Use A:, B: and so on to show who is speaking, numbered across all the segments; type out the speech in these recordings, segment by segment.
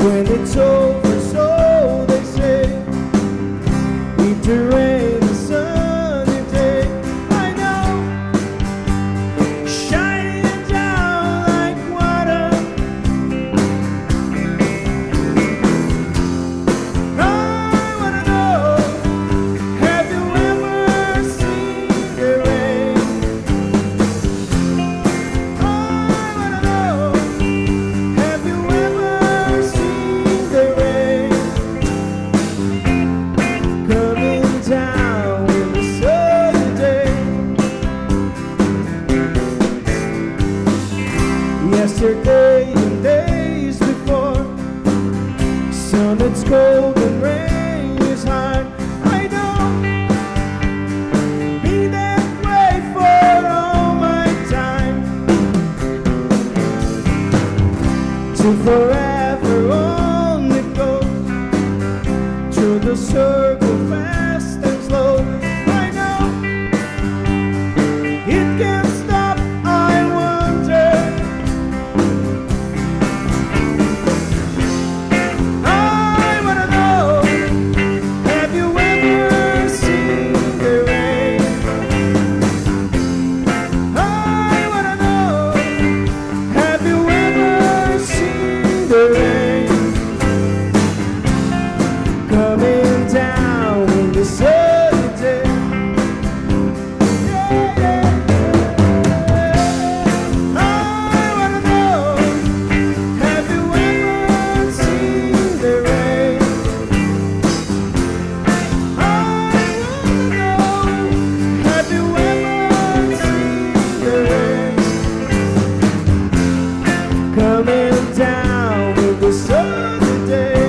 A: When it's over, so they say, need to rain a sunny day. I know, shining down like water. I wanna know, have you ever seen the rain? I wanna know, have you ever seen the rain coming down in the sunny day? Yesterday and days before, sun it's cold and rain is hard. I know, be that way for all my time, to forever on it goes, through the circle fast and slow. I know, it can't stop, I wonder. I wanna know, have you ever seen the rain? I wanna know, have you ever seen the rain coming down in the sunny day? Yeah, yeah, yeah. I wanna know, have you ever seen the rain? I wanna know, have you ever seen the rain coming down in the sunny day?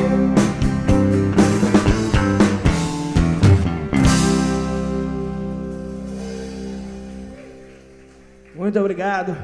A: Muito obrigado.